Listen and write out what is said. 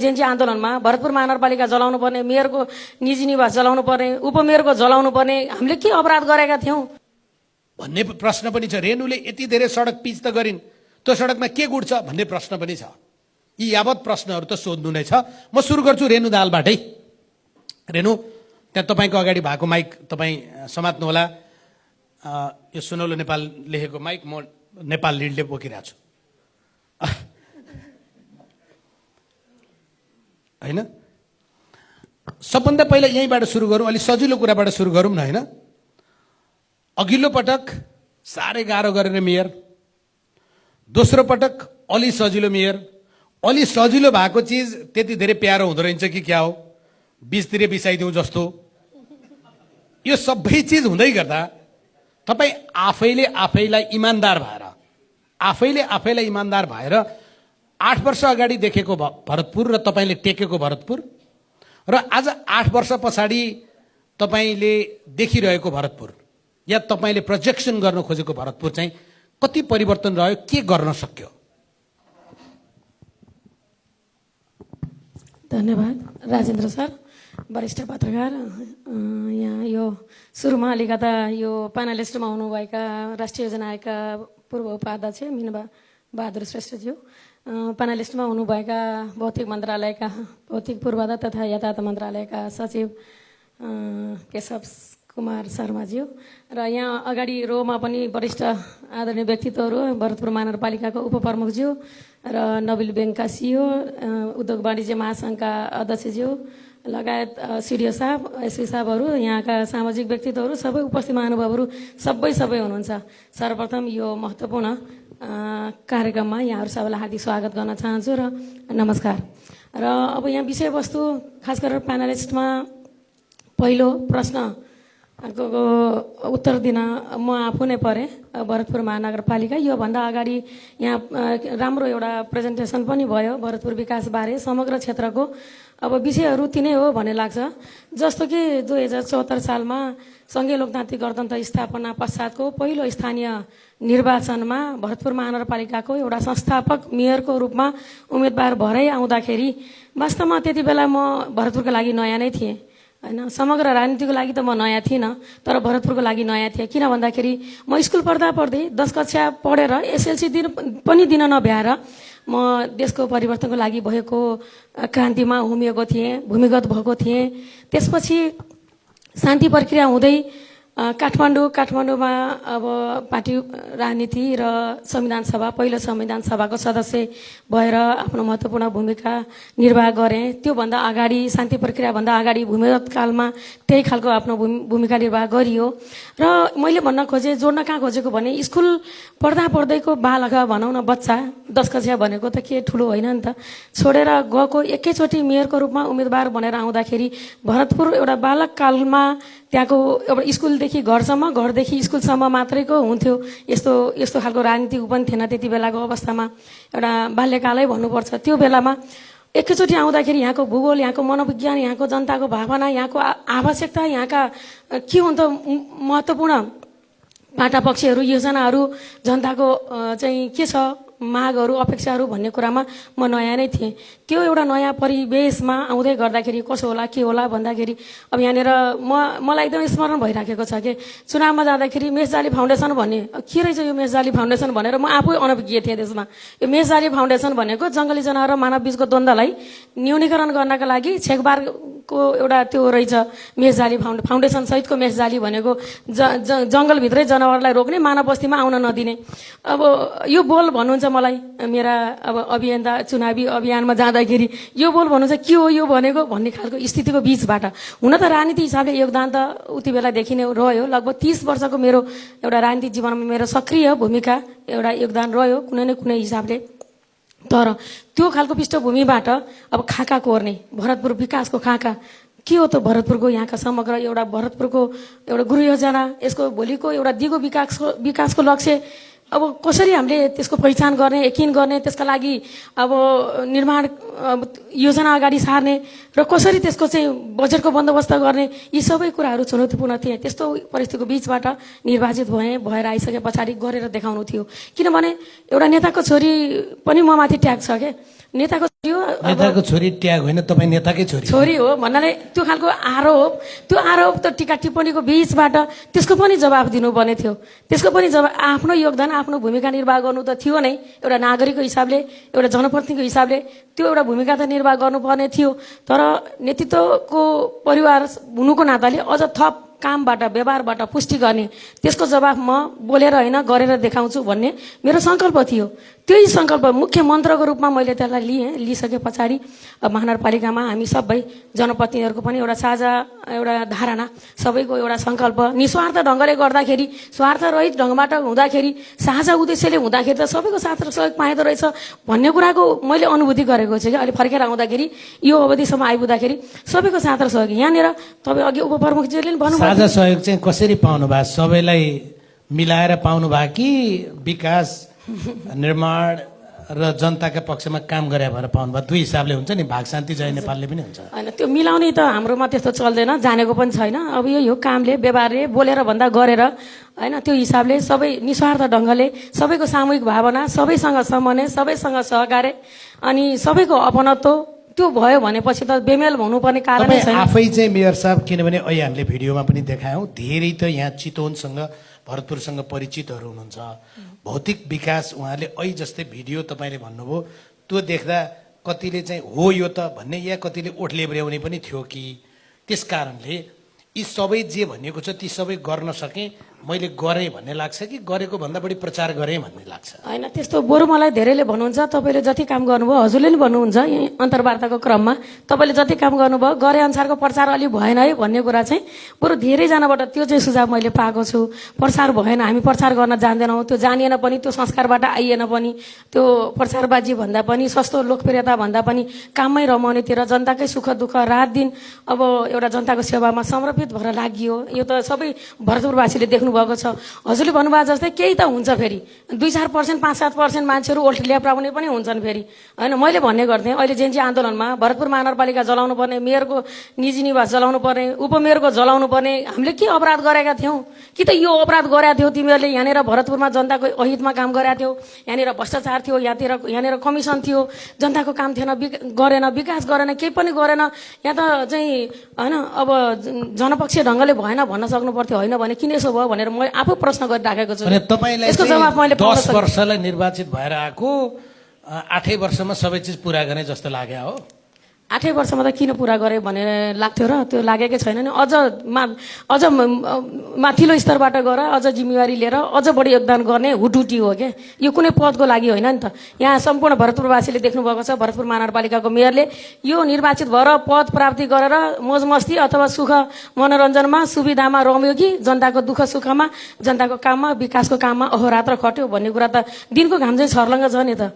JNG आन्दोलनमा भरतपुर महानगरपालिका जलाउनु पर्ने, मेयरको निजी निवास जलाउनु पर्ने, उपमेयरको जलाउनु पर्ने, हामीले के अपराध गरेका थियौं भन्ने प्रश्न पनि छ। रेणुले यति धेरै सडक पिच त गरिन्, त्यो सडकमा के गुड छ भन्ने प्रश्न पनि छ। यी यावत प्रश्नहरू त सोध्नु नै छ। म सुरु गर्छु रेणु दाहालबाटै। रेणु, त्यहाँ तपाईँको अगाडि भएको माइक तपाईँ समात्नुहोला। यो सुनौलो नेपाल लेखेको माइक म नेपाल लिडले बोकिरहेको छु होइन। सबभन्दा पहिला यहीँबाट सुरु गरौँ, अलिक सजिलो कुराबाट सुरु गरौँ न होइन। अघिल्लो पटक साह्रै गाह्रो गरेर मेयर, दोस्रो पटक अलि सजिलो मेयर। अलि सजिलो भएको चिज त्यति धेरै प्यारो हुँदो रहेछ कि क्या हो, बिचतिर बिसाइदिउँ जस्तो। यो सबै चिज हुँदै गर्दा तपाईँ आफैले आफैलाई इमान्दार भएर 8 वर्ष अगाडि देखेको भरतपुर र तपाईँले टेकेको भरतपुर र आज 8 वर्ष पछाडि तपाईँले देखिरहेको भरतपुर या तपाईँले प्रोजेक्सन गर्न खोजेको भरतपुर चाहिँ कति परिवर्तन रह्यो, के गर्न सक्यो? धन्यवाद राजेन्द्र सर, वरिष्ठ पत्रकार। यहाँ यो सुरुमा अलिकता यो प्यानलिस्टमा हुनुभएका राष्ट्रिय योजना आयोगका पूर्व उपाध्यक्ष मीना बहादुर श्रेष्ठज्यू, प्यानलिस्टमा हुनुभएका भौतिक मन्त्रालयका भौतिक पूर्वाधार तथा यातायात मन्त्रालयका सचिव केशव कुमार शर्माज्यू, र यहाँ अगाडि रोमा पनि वरिष्ठ आदरणीय व्यक्तित्वहरू भरतपुर महानगरपालिकाको उपप्रमुखज्यू र नबिल ब्याङ्कका सिइओ, उद्योग वाणिज्य महासङ्घका अध्यक्षज्यू लगायत सिडिओ साहब, एसपी साहबहरू, यहाँका सामाजिक व्यक्तित्वहरू, सबै उपस्थित महानुभावहरू सबै हुनुहुन्छ। सर्वप्रथम यो महत्त्वपूर्ण कार्यक्रममा यहाँहरू सबैलाई हार्दिक स्वागत गर्न चाहन्छु र नमस्कार। र अब यहाँ विषयवस्तु खास गरेर प्यानलिस्टमा पहिलो प्रश्न उत्तर दिन म आफू नै परेँ। भरतपुर महानगरपालिका योभन्दा अगाडि यहाँ राम्रो एउटा प्रेजेन्टेसन पनि भयो भरतपुर विकासबारे। समग्र क्षेत्रको अब विषयहरू तिनै हो भन्ने लाग्छ। जस्तो कि 2074 सालमा सङ्घीय लोकतान्त्रिक गणतन्त्र स्थापना पश्चातको पहिलो स्थानीय निर्वाचनमा भरतपुर महानगरपालिकाको एउटा संस्थापक मेयरको रूपमा उम्मेदवार भरै आउँदाखेरि वास्तवमा त्यति बेला म भरतपुरको लागि नयाँ नै थिएँ होइन। समग्र राजनीतिको लागि त म नयाँ थिइनँ, तर भरतपुरको लागि नयाँ थिएँ। किन भन्दाखेरि म स्कुल पढ्दै 10 कक्षा पढेर एसएलसी पनि दिन नभ्याएर म देशको परिवर्तनको लागि भएको क्रान्तिमा भूमिगत भएको थिएँ। त्यसपछि शान्ति प्रक्रिया हुँदै काठमाडौँमा अब पार्टी राजनीति र पहिलो संविधान सभाको सदस्य भएर आफ्नो महत्त्वपूर्ण भूमिका निर्वाह गरेँ। त्योभन्दा अगाडि शान्ति प्रक्रियाभन्दा अगाडि भूमिगत कालमा त्यही खालको आफ्नो भूमिका निर्वाह गरियो। र मैले भन्न जोड्न कहाँ खोजेको भने स्कुल पढ्दैको बालक भनौँ न, बच्चा 10 कक्षा भनेको त के ठुलो होइन नि त, छोडेर गएको एकैचोटि मेयरको रूपमा उम्मेदवार बनेर आउँदाखेरि भरतपुर एउटा बालक कालमा त्यहाँको एउटा स्कुलदेखि घरसम्म, घरदेखि स्कुलसम्म मात्रैको हुन्थ्यो। यस्तो खालको राजनीति पनि थिएन त्यति बेलाको अवस्थामा, एउटा बाल्यकालै भन्नुपर्छ। त्यो बेलामा एकैचोटि आउँदाखेरि यहाँको भूगोल, यहाँको मनोविज्ञान, यहाँको जनताको भावना, यहाँको आवश्यकता, यहाँका के हुन्छ महत्त्वपूर्ण पाटापक्षहरू, योजनाहरू, जनताको चाहिँ के छ मागहरू, अपेक्षाहरू भन्ने कुरामा म नयाँ नै थिएँ। त्यो एउटा नयाँ परिवेशमा आउँदै गर्दाखेरि कसो होला के होला भन्दाखेरि अब यहाँनिर मलाई एकदम स्मरण भइराखेको छ कि चुनावमा जाँदाखेरि मेषजाली फाउन्डेसन भन्ने के रहेछ यो मेषजाली फाउन्डेसन भनेर म आफै अनभिज्ञ थिएँ त्यसमा। यो मेषजाली फाउन्डेसन भनेको जङ्गली जनावर र मानव बीचको द्वन्द्वलाई न्यूनीकरण गर्नका लागि छेकबारको एउटा त्यो रहेछ मेषजाली फाउन्डेसन सहितको मेषजाली भनेको जङ्गलभित्रै जनावरलाई रोक्ने, मानव बस्तीमा आउन नदिने। अब यो बोल भन्नुहुन्छ मलाई मेरा अब अभियन्ता चुनावी अभियानमा जाँदाखेरि यो बोल भन्नुहुन्छ के हो यो भनेको भन्ने खालको स्थितिको बीचबाट। हुन त राजनीति हिसाबले योगदान त उति बेलादेखि नै रह्यो। लगभग 30 वर्षको मेरो एउटा राजनीतिक जीवनमा मेरो सक्रिय भूमिका एउटा योगदान रह्यो कुनै न कुनै हिसाबले। तर त्यो खालको पृष्ठभूमिबाट अब खाका कोर्ने, भरतपुर विकासको खाका के हो त भरतपुरको यहाँका समग्र एउटा भरतपुरको एउटा गृह योजना, यसको भोलिको एउटा दिगो विकासको लक्ष्य अब कसरी हामीले त्यसको पहिचान गर्ने, यकिन गर्ने, त्यसका लागि अब निर्माण योजना अगाडि सार्ने र कसरी त्यसको चाहिँ बजेटको बन्दोबस्त गर्ने, यी सबै कुराहरू चुनौतीपूर्ण थिए। त्यस्तो परिस्थितिको बीचबाट निर्वाचित भएर आइसके पछाडि गरेर देखाउनु थियो। किनभने एउटा नेताको छोरी पनि म माथि ट्याग छ के, नेताको यो नेताको छोरी ट्याग होइन तपाईँ नेताकै छोरी छोरी हो भन्नाले त्यो खालको आरोप त टिका टिप्पणीको बीचबाट त्यसको पनि जवाफ दिनुपर्ने थियो। त्यसको पनि आफ्नो योगदान आफ्नो भूमिका निर्वाह गर्नु त थियो नै, एउटा नागरिकको हिसाबले एउटा जनप्रतिनिधिको हिसाबले त्यो एउटा भूमिका त निर्वाह गर्नुपर्ने थियो। तर नेतृत्वको परिवार हुनुको नाताले अझ थप कामबाट व्यवहारबाट पुष्टि गर्ने, त्यसको जवाफ म बोलेर होइन गरेर देखाउँछु भन्ने मेरो सङ्कल्प थियो। त्यही सङ्कल्प मुख्य मन्त्रको रूपमा मैले त्यसलाई लिइसके पछाडि महानगरपालिकामा हामी सबै जनप्रतिनिधिहरूको पनि एउटा साझा एउटा धारणा, सबैको एउटा सङ्कल्प निस्वार्थ ढङ्गले गर्दाखेरि, स्वार्थरहित ढङ्गबाट हुँदाखेरि, साझा उद्देश्यले हुँदाखेरि त सबैको साथ र सहयोग पाइँदो रहेछ भन्ने कुराको मैले अनुभूति गरेको छु कि अहिले फर्केर आउँदाखेरि यो अवधिसम्म आइपुग्दाखेरि सबैको साथ र सहयोग। यहाँनिर तपाईँ अघि उपप्रमुखजीले पनि भन्नुभयो साझा सहयोग चाहिँ कसरी पाउनु भयो? सबैलाई मिलाएर पाउनु भयो कि विकास निर्माण र जनताका पक्षमा काम गरे भनेर पाउनु भयो? दुई हिसाबले हुन्छ नि, भाग शान्ति जय नेपालले पनि हुन्छ। होइन त्यो मिलाउने त हाम्रोमा त्यस्तो चल्दैन, जानेको पनि छैन। अब यो कामले व्यवहारले बोलेर भन्दा गरेर होइन त्यो हिसाबले सबै निस्वार्थ ढङ्गले सबैको सामूहिक भावना, सबैसँग समन्वय, सबैसँग सहकार्य अनि सबैको अपनत्व त्यो भयो भनेपछि त बेमेल हुनुपर्ने कारण तपाईँ छैन। आफै चाहिँ मेयर साहब, किनभने अहिले हामीले भिडियोमा पनि देखायौँ, धेरै त यहाँ चितवनसँग भरतपुरसँग परिचितहरू हुनुहुन्छ। भौतिक विकास उहाँले अहिले जस्तै भिडियो तपाईँले भन्नुभयो त्यो देख्दा कतिले चाहिँ हो यो त भन्ने, या कतिले ओठ लेब्र्याउने पनि थियो कि त्यस कारणले यी सबै जे भनिएको छ ती सबै गर्न सकेँ मैले गरेँ भन्ने लाग्छ कि गरेको भन्दा बढी प्रचार गरेँ भन्ने लाग्छ? होइन त्यस्तो बरु मलाई धेरैले भन्नुहुन्छ तपाईँले जति काम गर्नुभयो, हजुरले नि भन्नुहुन्छ यही अन्तर्वार्ताको क्रममा तपाईँले जति काम गर्नुभयो गरे अनुसारको प्रचार अलि भएन है भन्ने कुरा चाहिँ बरु धेरैजनाबाट त्यो चाहिँ सुझाव मैले पाएको छु। प्रचार भएन, हामी प्रचार गर्न जान्दैनौँ, त्यो जानिएन पनि, त्यो संस्कारबाट आइएन पनि, त्यो प्रचारबाजी भन्दा पनि, सस्तो लोकप्रियता भन्दा पनि काममै रमाउनेतिर जनताकै सुख दुःख रात दिन अब एउटा जनताको सेवामा समर्पित भएर लागियो। यो त सबै भरतपुरवासीले देख्नु भएको छ। हजुरले भन्नुभयो जस्तै केही त हुन्छ, फेरि 2-4%, 5-7% मान्छेहरू ओल्ट ल्याप्राउने पनि हुन्छन् फेरि होइन। मैले भन्ने गर्थेँ अहिले जेएनजी आन्दोलनमा भरतपुर महानगरपालिका जलाउनु पर्ने, मेयरको निजी निवास जलाउनु पर्ने, उपमेयरको जलाउनु पर्ने, हामीले के अपराध गरेका थियौँ? कि त यो अपराध गरेका थियौ तिमीहरूले? यहाँनिर भरतपुरमा जनताको अहितमा काम गरेका थियौ, यहाँनिर भ्रष्टाचार थियो, यहाँनिर कमिसन थियो, जनताको काम थिएन, गरेन, विकास गरेन, केही पनि गरेन। यहाँ त चाहिँ होइन अब जनपक्षीय ढङ्गले भएन भन्न सक्नु पर्थ्यो, होइन भने किन यसो भयो भनेर मैले आफू प्रश्न गरिराखेको छु। तपाईँलाई यसको जवाफ मैले 10 वर्षलाई निर्वाचित भएर आएको 8 वर्षमा सबै चिज पुरा गर्ने जस्तो लाग्यो हो? 8 वर्षमा त किन पुरा गरे भनेर लाग्थ्यो र त्यो लागेकै छैन नि। अझ माथिल्लो स्तरबाट गएर अझ जिम्मेवारी लिएर अझ बढी योगदान गर्ने हुटुटी हो क्या। यो कुनै पदको लागि होइन नि त। यहाँ सम्पूर्ण भरतपुरवासीले देख्नुभएको छ, भरतपुर महानगरपालिकाको मेयरले यो निर्वाचित भएर पद प्राप्ति गरेर मोजमस्ती अथवा सुख मनोरञ्जनमा सुविधामा रम्यो कि जनताको दुःख सुखमा, जनताको काममा, विकासको काममा अहोरात्र खट्यो भन्ने कुरा त दिनको घाम चाहिँ छर्लङ्ग छ नि त।